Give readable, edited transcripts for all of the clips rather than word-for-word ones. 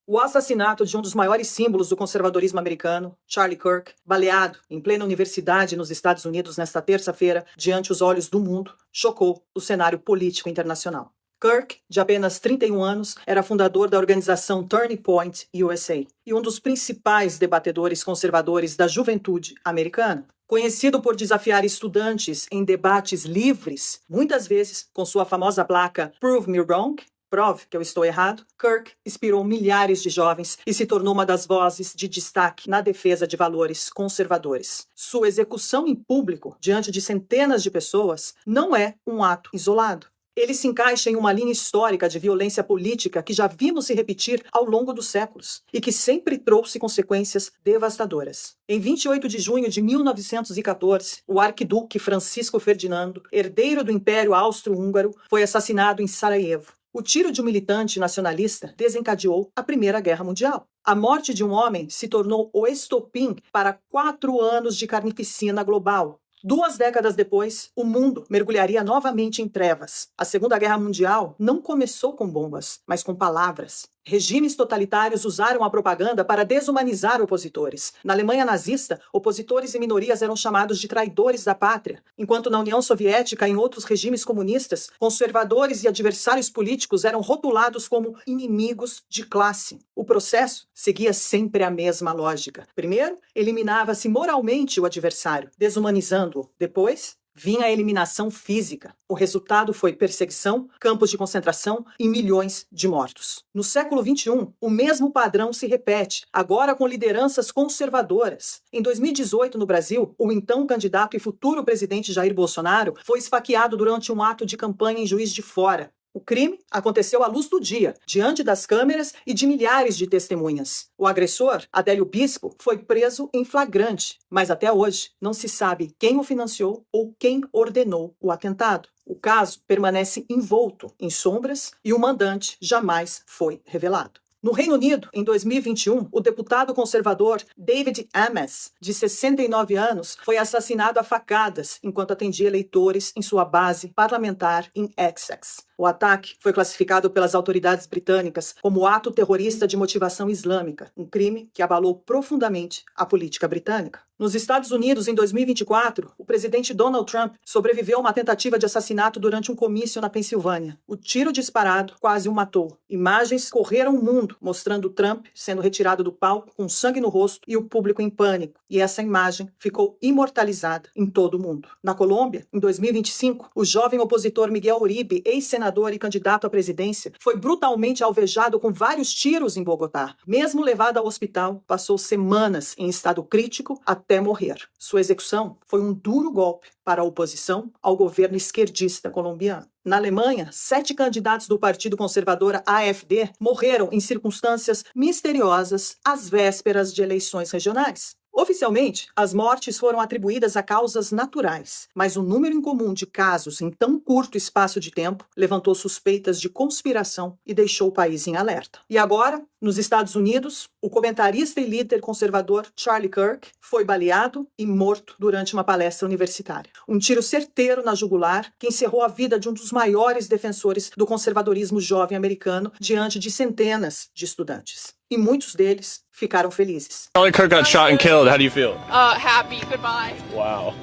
O assassinato de um dos maiores símbolos do conservadorismo americano, Charlie Kirk, baleado em plena universidade nos Estados Unidos nesta terça-feira, diante os olhos do mundo, chocou o cenário político internacional. Kirk, de apenas 31 anos, era fundador da organização Turning Point USA e um dos principais debatedores conservadores da juventude americana. Conhecido por desafiar estudantes em debates livres, muitas vezes com sua famosa placa Prove Me Wrong, prove que eu estou errado, Kirk inspirou milhares de jovens e se tornou uma das vozes de destaque na defesa de valores conservadores. Sua execução em público, diante de centenas de pessoas, não é um ato isolado. Ele se encaixa em uma linha histórica de violência política que já vimos se repetir ao longo dos séculos e que sempre trouxe consequências devastadoras. Em 28 de junho de 1914, o arquiduque Francisco Ferdinando, herdeiro do Império Austro-Húngaro, foi assassinado em Sarajevo. O tiro de um militante nacionalista desencadeou a Primeira Guerra Mundial. A morte de um homem se tornou o estopim para 4 anos de carnificina global. 2 décadas depois, o mundo mergulharia novamente em trevas. A Segunda Guerra Mundial não começou com bombas, mas com palavras. Regimes totalitários usaram a propaganda para desumanizar opositores. Na Alemanha nazista, opositores e minorias eram chamados de traidores da pátria, enquanto na União Soviética e em outros regimes comunistas, conservadores e adversários políticos eram rotulados como inimigos de classe. O processo seguia sempre a mesma lógica. Primeiro, eliminava-se moralmente o adversário, desumanizando-o. Depois, vinha a eliminação física. O resultado foi perseguição, campos de concentração e milhões de mortos. No século XXI, o mesmo padrão se repete, agora com lideranças conservadoras. Em 2018, no Brasil, o então candidato e futuro presidente Jair Bolsonaro foi esfaqueado durante um ato de campanha em Juiz de Fora. O crime aconteceu à luz do dia, diante das câmeras e de milhares de testemunhas. O agressor, Adélio Bispo, foi preso em flagrante, mas até hoje não se sabe quem o financiou ou quem ordenou o atentado. O caso permanece envolto em sombras e o mandante jamais foi revelado. No Reino Unido, em 2021, o deputado conservador David Amess, de 69 anos, foi assassinado a facadas enquanto atendia eleitores em sua base parlamentar em Essex. O ataque foi classificado pelas autoridades britânicas como ato terrorista de motivação islâmica, um crime que abalou profundamente a política britânica. Nos Estados Unidos, em 2024, o presidente Donald Trump sobreviveu a uma tentativa de assassinato durante um comício na Pensilvânia. O tiro disparado quase o matou. Imagens correram o mundo, mostrando Trump sendo retirado do palco com sangue no rosto e o público em pânico. E essa imagem ficou imortalizada em todo o mundo. Na Colômbia, em 2025, o jovem opositor Miguel Uribe, ex-senador e candidato à presidência, foi brutalmente alvejado com vários tiros em Bogotá. Mesmo levado ao hospital, passou semanas em estado crítico até morrer. Sua execução foi um duro golpe para a oposição ao governo esquerdista colombiano. Na Alemanha, 7 candidatos do partido conservador AfD morreram em circunstâncias misteriosas às vésperas de eleições regionais. Oficialmente, as mortes foram atribuídas a causas naturais, mas o número incomum de casos em tão curto espaço de tempo levantou suspeitas de conspiração e deixou o país em alerta. E agora, nos Estados Unidos, o comentarista e líder conservador Charlie Kirk foi baleado e morto durante uma palestra universitária. Um tiro certeiro na jugular que encerrou a vida de um dos maiores defensores do conservadorismo jovem americano diante de centenas de estudantes. E muitos deles ficaram felizes. Charlie Kirk got shot and killed. How do you feel? Happy. Goodbye. Wow.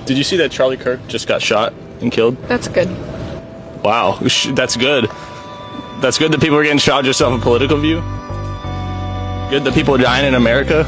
Did you see that Charlie Kirk just got shot and killed? That's good. Wow. That's good. That's good that people are getting shot just off a political view. Good that people are dying in America.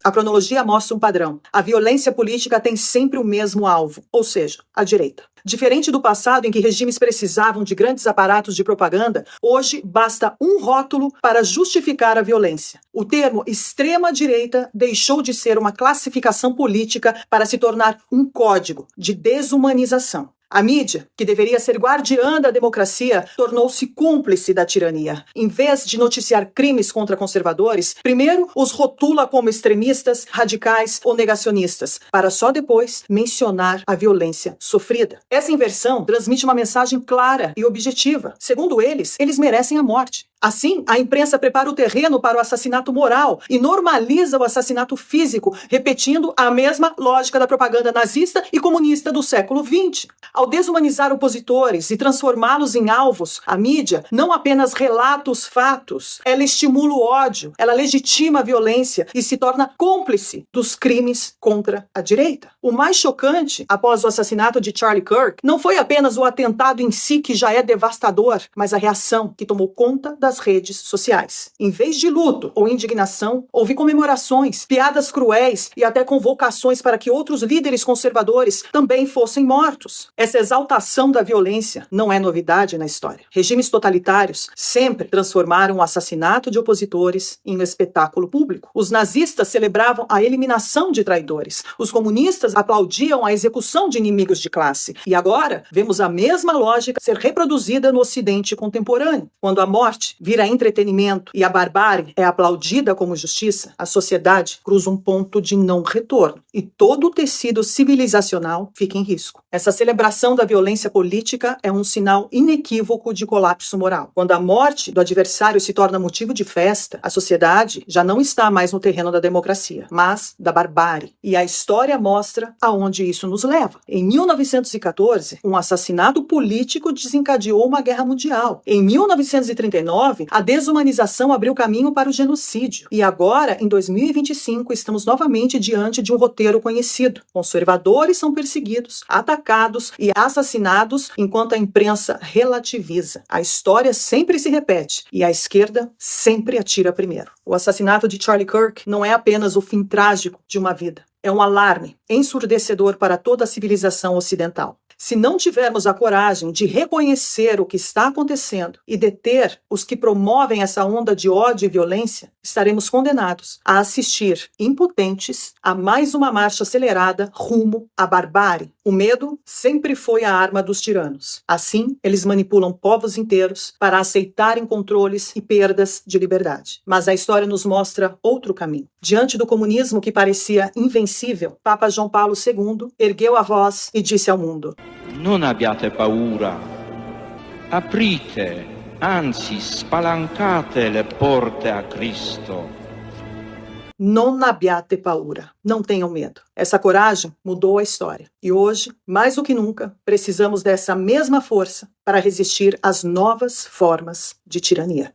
A cronologia mostra um padrão. A violência política tem sempre o mesmo alvo, ou seja, a direita. Diferente do passado em que regimes precisavam de grandes aparatos de propaganda, hoje basta um rótulo para justificar a violência. O termo extrema-direita deixou de ser uma classificação política para se tornar um código de desumanização. A mídia, que deveria ser guardiã da democracia, tornou-se cúmplice da tirania. Em vez de noticiar crimes contra conservadores, primeiro os rotula como extremistas, radicais ou negacionistas, para só depois mencionar a violência sofrida. Essa inversão transmite uma mensagem clara e objetiva. Segundo eles merecem a morte. Assim, a imprensa prepara o terreno para o assassinato moral e normaliza o assassinato físico, repetindo a mesma lógica da propaganda nazista e comunista do século XX. Ao desumanizar opositores e transformá-los em alvos, a mídia não apenas relata os fatos, ela estimula o ódio, ela legitima a violência e se torna cúmplice dos crimes contra a direita. O mais chocante, após o assassinato de Charlie Kirk, não foi apenas o atentado em si, que já é devastador, mas a reação que tomou conta das redes sociais. Em vez de luto ou indignação, houve comemorações, piadas cruéis e até convocações para que outros líderes conservadores também fossem mortos. Essa exaltação da violência não é novidade na história. Regimes totalitários sempre transformaram o assassinato de opositores em um espetáculo público. Os nazistas celebravam a eliminação de traidores. Os comunistas aplaudiam a execução de inimigos de classe. E agora, vemos a mesma lógica ser reproduzida no Ocidente contemporâneo. Quando a morte vira entretenimento e a barbárie é aplaudida como justiça, a sociedade cruza um ponto de não retorno e todo o tecido civilizacional fica em risco. Essa celebração da violência política é um sinal inequívoco de colapso moral. Quando a morte do adversário se torna motivo de festa, a sociedade já não está mais no terreno da democracia, mas da barbárie. E a história mostra aonde isso nos leva. Em 1914, um assassinato político desencadeou uma guerra mundial. Em 1939, a desumanização abriu caminho para o genocídio. E agora, em 2025, estamos novamente diante de um roteiro conhecido. Conservadores são perseguidos, atacados e assassinados enquanto a imprensa relativiza. A história sempre se repete e a esquerda sempre atira primeiro. O assassinato de Charlie Kirk não é apenas o fim trágico de uma vida. É um alarme ensurdecedor para toda a civilização ocidental. Se não tivermos a coragem de reconhecer o que está acontecendo e deter os que promovem essa onda de ódio e violência, estaremos condenados a assistir impotentes a mais uma marcha acelerada rumo à barbárie. O medo sempre foi a arma dos tiranos. Assim, eles manipulam povos inteiros para aceitarem controles e perdas de liberdade. Mas a história nos mostra outro caminho. Diante do comunismo que parecia invencível, Papa João Paulo II ergueu a voz e disse ao mundo: Non abbiate paura, aprite, anzi spalancate le porte a Cristo. Non abbiate paura. Não tenham medo. Essa coragem mudou a história. E hoje, mais do que nunca, precisamos dessa mesma força para resistir às novas formas de tirania.